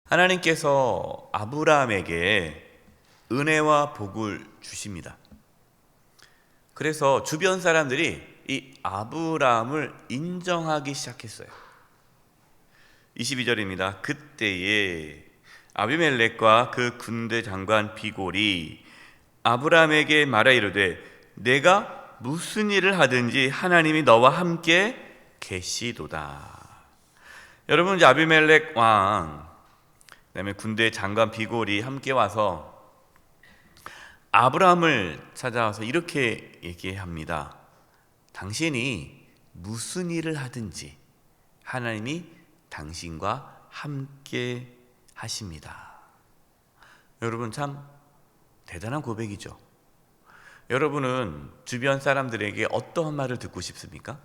하나님께서 아브라함에게 은혜와 복을 주십니다. 그래서 주변 사람들이 이 아브라함을 인정하기 시작했어요. 22절입니다. 그때에 아비멜렉과 그 군대 장관 비골이 아브라함에게 말하 이르되 내가 무슨 일을 하든지 하나님이 너와 함께 계시도다. 여러분, 이제 아비멜렉 왕 그다음에 군대 장관 비골이 함께 와서 아브라함을 찾아와서 이렇게 얘기합니다. 당신이 무슨 일을 하든지 하나님이 당신과 함께 하십니다. 여러분, 참 대단한 고백이죠. 여러분은 주변 사람들에게 어떠한 말을 듣고 싶습니까?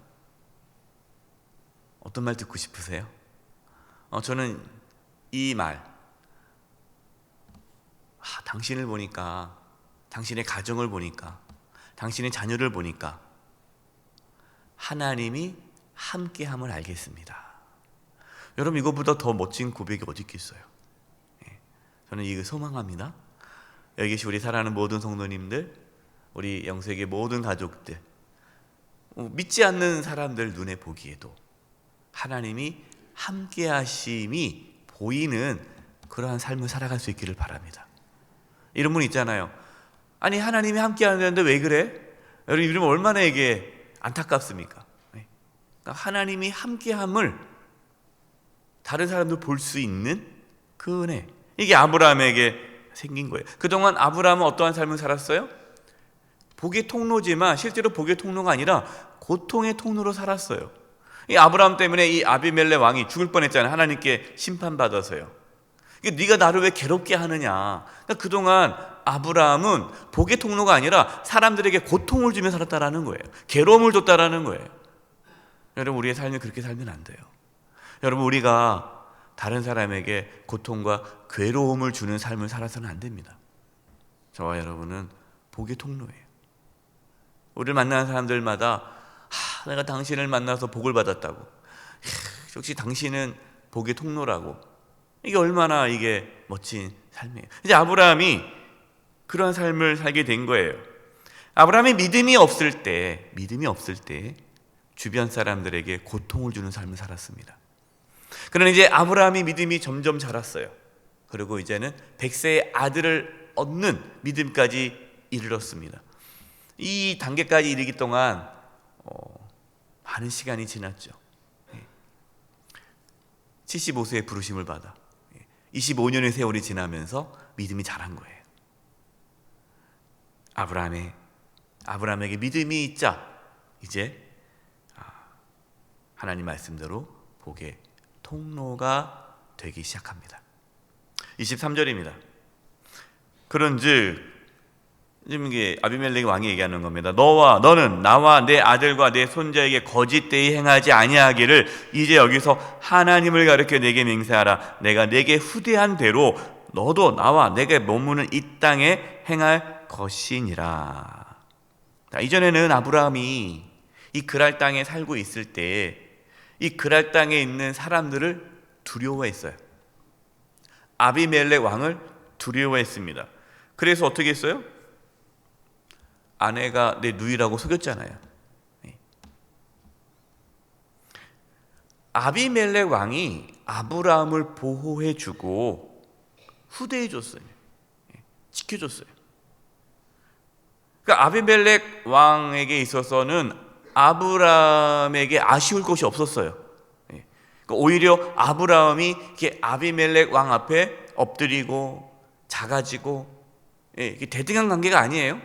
어떤 말 듣고 싶으세요? 저는 이 말, 당신을 보니까, 당신의 가정을 보니까, 당신의 자녀를 보니까 하나님이 함께함을 알겠습니다. 여러분, 이거보다 더 멋진 고백이 어디 있겠어요? 저는 이거 소망합니다. 여기 계신 우리 사랑하는 모든 성도님들, 우리 영세계 모든 가족들, 믿지 않는 사람들 눈에 보기에도 하나님이 함께하심이 보이는 그러한 삶을 살아갈 수 있기를 바랍니다. 이런 분 있잖아요. 아니, 하나님이 함께하는데 왜 그래? 여러분, 이러면 얼마나 이게 안타깝습니까? 그러니까 하나님이 함께함을 다른 사람도 볼 수 있는 그 은혜, 이게 아브라함에게 생긴 거예요. 그동안 아브라함은 어떠한 삶을 살았어요? 복의 통로지만 실제로 복의 통로가 아니라 고통의 통로로 살았어요. 이 아브라함 때문에 이 아비멜렉 왕이 죽을 뻔했잖아요. 하나님께 심판받아서요. 네가 나를 왜 괴롭게 하느냐. 그러니까 그동안 아브라함은 복의 통로가 아니라 사람들에게 고통을 주며 살았다라는 거예요. 괴로움을 줬다라는 거예요. 여러분, 우리의 삶이 그렇게 살면 안 돼요. 여러분, 우리가 다른 사람에게 고통과 괴로움을 주는 삶을 살아서는 안 됩니다. 저와 여러분은 복의 통로예요. 우리를 만나는 사람들마다 내가 당신을 만나서 복을 받았다고, 역시 당신은 복의 통로라고, 이게 얼마나 이게 멋진 삶이에요. 이제 아브라함이 그런 삶을 살게 된 거예요. 아브라함이 믿음이 없을 때 주변 사람들에게 고통을 주는 삶을 살았습니다. 그러나 이제 아브라함이 믿음이 점점 자랐어요. 그리고 이제는 100세의 아들을 얻는 믿음까지 이르렀습니다. 이 단계까지 이르기 동안 많은 시간이 지났죠. 75세의 부르심을 받아 25년의 세월이 지나면서 믿음이 자란 거예요. 아브라함에게 믿음이 있자 이제 하나님 말씀대로 복의 통로가 되기 시작합니다. 23절입니다. 그런즉 지금 이게 아비멜렉 왕이 얘기하는 겁니다. 너는 나와 내 아들과 내 손자에게 거짓되이 행하지 아니하기를 이제 여기서 하나님을 가르쳐 내게 맹세하라. 내가 내게 후대한 대로 너도 나와 내게 머무는 이 땅에 행할 것이니라. 이전에는 아브라함이 이 그랄 땅에 살고 있을 때 이 그랄 땅에 있는 사람들을 두려워했어요. 아비멜렉 왕을 두려워했습니다. 그래서 어떻게 했어요? 아내가 내 누이라고 속였잖아요. 아비멜렉 왕이 아브라함을 보호해주고 후대해줬어요. 지켜줬어요. 그러니까 아비멜렉 왕에게 있어서는 아브라함에게 아쉬울 것이 없었어요. 그러니까 오히려 아브라함이 이렇게 아비멜렉 왕 앞에 엎드리고 작아지고 대등한 관계가 아니에요.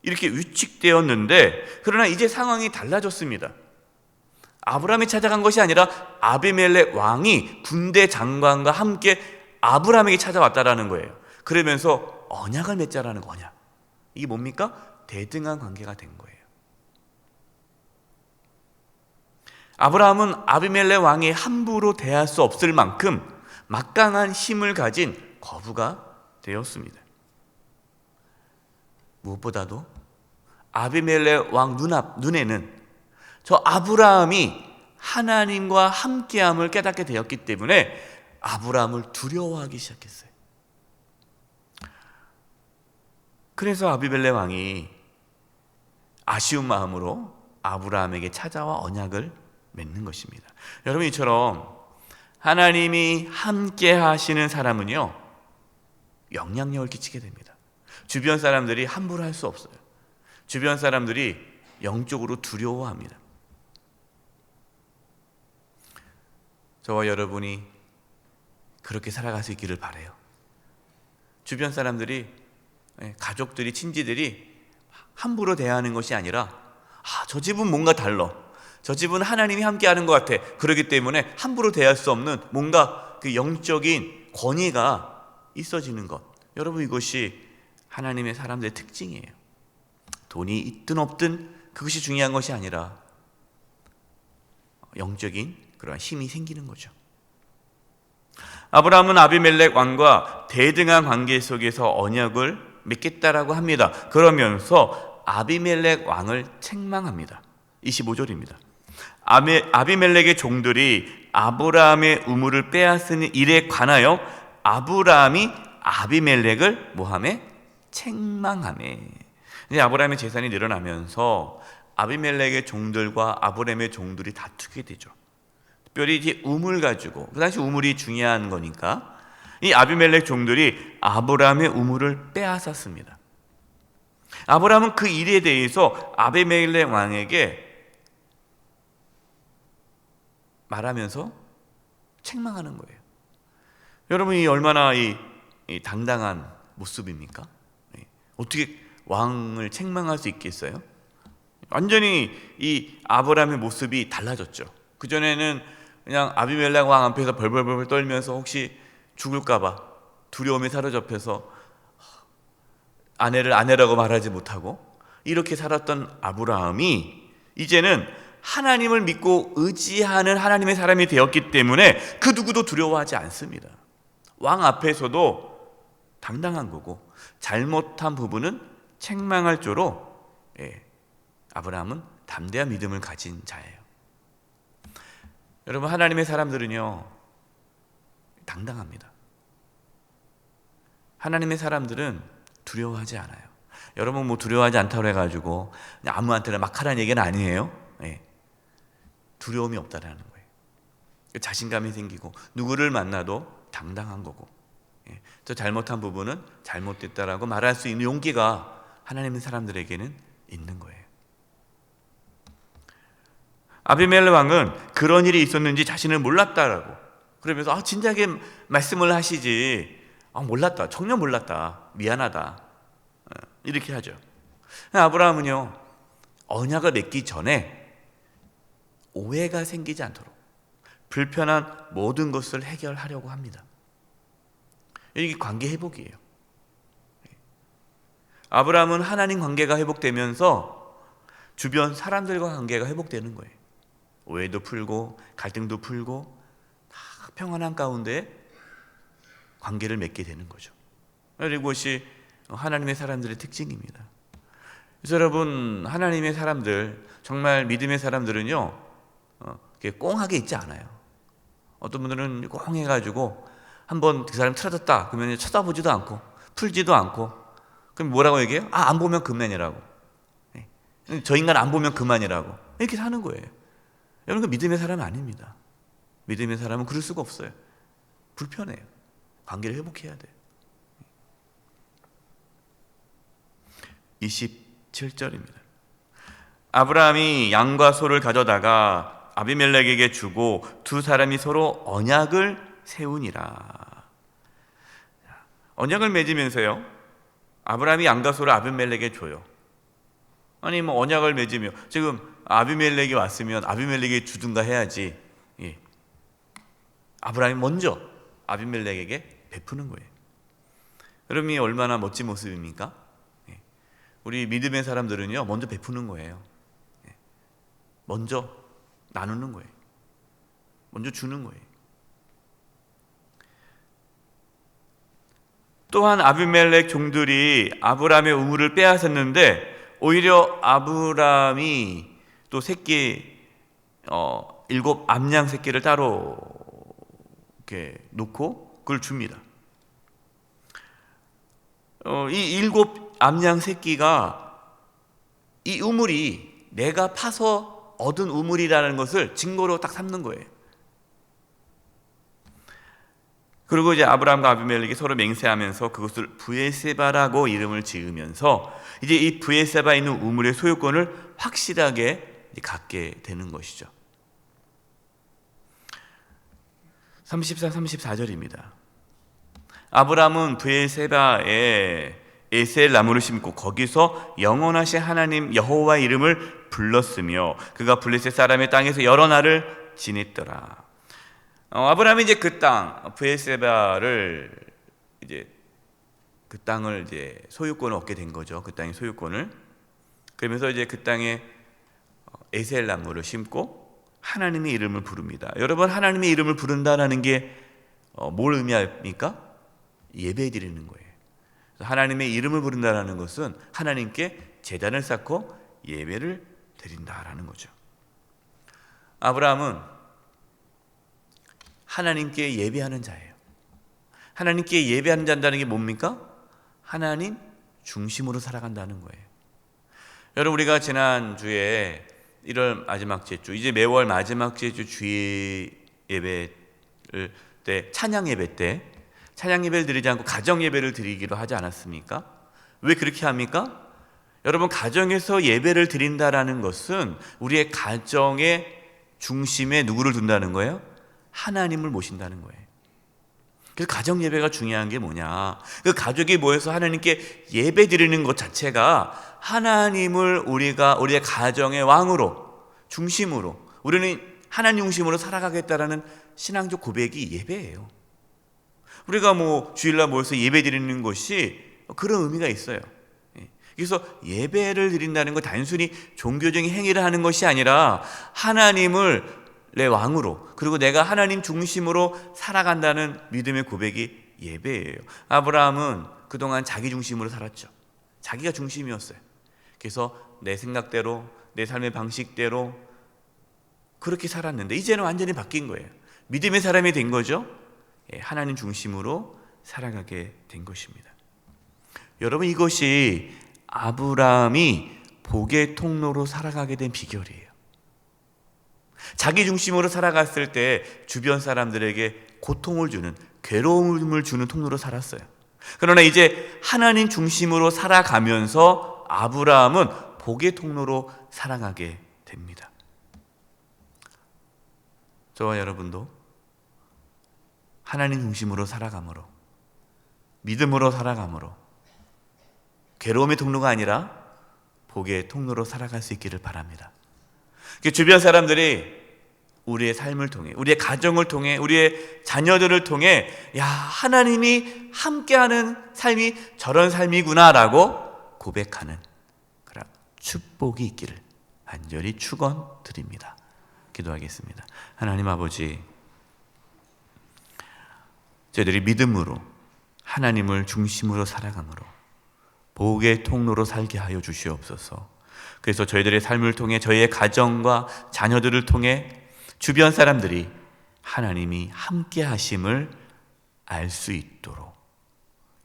이렇게 위축되었는데, 그러나 이제 상황이 달라졌습니다. 아브라함이 찾아간 것이 아니라 아비멜렉 왕이 군대 장관과 함께 아브라함에게 찾아왔다라는 거예요. 그러면서 언약을 맺자라는 언약. 이게 뭡니까? 대등한 관계가 된 거예요. 아브라함은 아비멜렉 왕이 함부로 대할 수 없을 만큼 막강한 힘을 가진 거부가 되었습니다. 무엇보다도 아비멜렉 왕 눈에는 저 아브라함이 하나님과 함께함을 깨닫게 되었기 때문에 아브라함을 두려워하기 시작했어요. 그래서 아비멜렉 왕이 아쉬운 마음으로 아브라함에게 찾아와 언약을 맺는 것입니다. 여러분, 이처럼 하나님이 함께 하시는 사람은요, 영향력을 끼치게 됩니다. 주변 사람들이 함부로 할 수 없어요. 주변 사람들이 영적으로 두려워합니다. 저와 여러분이 그렇게 살아갈 수 있기를 바라요. 주변 사람들이, 가족들이, 친지들이 함부로 대하는 것이 아니라 저 집은 뭔가 달라, 저 집은 하나님이 함께하는 것 같아, 그렇기 때문에 함부로 대할 수 없는 뭔가 그 영적인 권위가 있어지는 것, 여러분, 이것이 하나님의 사람들의 특징이에요. 돈이 있든 없든 그것이 중요한 것이 아니라 영적인 그러한 힘이 생기는 거죠. 아브라함은 아비멜렉 왕과 대등한 관계 속에서 언약을 맺겠다라고 합니다. 그러면서 아비멜렉 왕을 책망합니다. 25절입니다. 아비멜렉의 종들이 아브라함의 우물을 빼앗은 일에 관하여 아브라함이 아비멜렉을 뭐하매? 책망하매. 이제 아브라함의 재산이 늘어나면서 아비멜렉의 종들과 아브라함의 종들이 다투게 되죠. 특별히 이제 우물 가지고, 그 당시 우물이 중요한 거니까 이 아비멜렉 종들이 아브라함의 우물을 빼앗았습니다. 아브라함은 그 일에 대해서 아비멜렉 왕에게 말하면서 책망하는 거예요. 여러분이 얼마나 이 당당한 모습입니까? 어떻게 왕을 책망할 수 있겠어요? 완전히 이 아브라함의 모습이 달라졌죠. 그전에는 그냥 아비멜렉 왕 앞에서 벌벌벌 떨면서 혹시 죽을까봐 두려움에 사로잡혀서 아내를 아내라고 말하지 못하고 이렇게 살았던 아브라함이 이제는 하나님을 믿고 의지하는 하나님의 사람이 되었기 때문에 그 누구도 두려워하지 않습니다. 왕 앞에서도 당당한 거고, 잘못한 부분은 책망할 조로 아브라함은 담대한 믿음을 가진 자예요. 여러분, 하나님의 사람들은요, 당당합니다. 하나님의 사람들은 두려워하지 않아요. 여러분, 뭐 두려워하지 않다고 해가지고 그냥 아무한테나 막 하라는 얘기는 아니에요. 두려움이 없다라는 거예요. 자신감이 생기고 누구를 만나도 당당한 거고, 저 잘못한 부분은 잘못됐다라고 말할 수 있는 용기가 하나님의 사람들에게는 있는 거예요. 아비멜렉 왕은 그런 일이 있었는지 자신을 몰랐다라고 그러면서 진작에 말씀을 하시지, 몰랐다, 전혀 몰랐다, 미안하다, 이렇게 하죠. 아브라함은요, 언약을 맺기 전에 오해가 생기지 않도록 불편한 모든 것을 해결하려고 합니다. 이게 관계 회복이에요. 아브라함은 하나님 관계가 회복되면서 주변 사람들과 관계가 회복되는 거예요. 오해도 풀고 갈등도 풀고 다 평안한 가운데 관계를 맺게 되는 거죠. 이것이 하나님의 사람들의 특징입니다. 그래서 여러분, 하나님의 사람들, 정말 믿음의 사람들은요, 꽁하게 있지 않아요. 어떤 분들은 꽁해가지고 한번 그 사람 틀어졌다 그러면 쳐다보지도 않고 풀지도 않고, 그럼 뭐라고 얘기해요? 안 보면 그만이라고. 저 인간 안 보면 그만이라고 이렇게 사는 거예요. 여러분, 그 믿음의 사람은 아닙니다. 믿음의 사람은 그럴 수가 없어요. 불편해요. 관계를 회복해야 돼요. 27절입니다. 아브라함이 양과 소를 가져다가 아비멜렉에게 주고 두 사람이 서로 언약을 세우니라. 언약을 맺으면서요, 아브라함이 양과 소를 아비멜렉에게 줘요. 아니, 뭐 언약을 맺으며 지금 아비멜렉이 왔으면 아비멜렉이 주든가 해야지. 아브라함이 먼저 아비멜렉에게 베푸는 거예요. 여러분이 얼마나 멋진 모습입니까? 우리 믿음의 사람들은요, 먼저 베푸는 거예요. 먼저 나누는 거예요. 먼저 주는 거예요. 또한 아비멜렉 종들이 아브라함의 우물을 빼앗았는데 오히려 아브라함이 또 새끼 7 암양 새끼를 따로 이렇게 놓고 그걸 줍니다. 이 7 암양 새끼가 이 우물이 내가 파서 얻은 우물이라는 것을 증거로 딱 삼는 거예요. 그리고 이제 아브라함과 아비멜렉이 서로 맹세하면서 그것을 브에세바라고 이름을 지으면서 이제 이 브에세바에 있는 우물의 소유권을 확실하게 갖게 되는 것이죠. 34, 34절입니다. 아브라함은 브에세바에 에셀 나무를 심고 거기서 영원하신 하나님 여호와의 이름을 불렀으며 그가 블레셋 사람의 땅에서 여러 날을 지냈더라. 아브라함이 이제 그 땅 브에세바를 이제 그 땅을 이제 소유권을 얻게 된 거죠. 그 땅의 소유권을. 그러면서 이제 그 땅에 에셀 나무를 심고 하나님의 이름을 부릅니다. 여러분, 하나님의 이름을 부른다라는 게 뭘 의미합니까? 예배 드리는 거예요. 하나님의 이름을 부른다라는 것은 하나님께 제단을 쌓고 예배를 드린다라는 거죠. 아브라함은 하나님께 예배하는 자예요. 하나님께 예배하는 자라는 게 뭡니까? 하나님 중심으로 살아간다는 거예요. 여러분, 우리가 지난주에 1월 마지막 제주, 이제 매월 마지막 제주 주일 예배를 때 찬양 예배 때 찬양 예배를 드리지 않고 가정 예배를 드리기로 하지 않았습니까? 왜 그렇게 합니까? 여러분, 가정에서 예배를 드린다라는 것은 우리의 가정의 중심에 누구를 둔다는 거예요? 하나님을 모신다는 거예요. 그래서 가정 예배가 중요한 게 뭐냐? 그 가족이 모여서 하나님께 예배 드리는 것 자체가 하나님을 우리가 우리의 가정의 왕으로 중심으로 우리는 하나님 중심으로 살아가겠다라는 신앙적 고백이 예배예요. 우리가 주일날 모여서 예배 드리는 것이 그런 의미가 있어요. 그래서 예배를 드린다는 건 단순히 종교적인 행위를 하는 것이 아니라 하나님을 내 왕으로, 그리고 내가 하나님 중심으로 살아간다는 믿음의 고백이 예배예요. 아브라함은 그동안 자기 중심으로 살았죠. 자기가 중심이었어요. 그래서 내 생각대로, 내 삶의 방식대로 그렇게 살았는데 이제는 완전히 바뀐 거예요. 믿음의 사람이 된 거죠. 하나님 중심으로 살아가게 된 것입니다. 여러분, 이것이 아브라함이 복의 통로로 살아가게 된 비결이에요. 자기 중심으로 살아갔을 때 주변 사람들에게 고통을 주는, 괴로움을 주는 통로로 살았어요. 그러나 이제 하나님 중심으로 살아가면서 아브라함은 복의 통로로 살아가게 됩니다. 저와 여러분도 하나님 중심으로 살아감으로, 믿음으로 살아감으로 괴로움의 통로가 아니라 복의 통로로 살아갈 수 있기를 바랍니다. 주변 사람들이 우리의 삶을 통해, 우리의 가정을 통해, 우리의 자녀들을 통해 야, 하나님이 함께하는 삶이 저런 삶이구나라고 고백하는 그런 축복이 있기를 간절히 축원드립니다. 기도하겠습니다. 하나님 아버지, 저희들이 믿음으로 하나님을 중심으로 살아감으로 복의 통로로 살게 하여 주시옵소서. 그래서 저희들의 삶을 통해 저희의 가정과 자녀들을 통해 주변 사람들이 하나님이 함께 하심을 알 수 있도록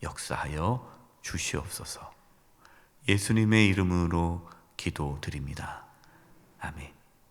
역사하여 주시옵소서. 예수님의 이름으로 기도드립니다. 아멘.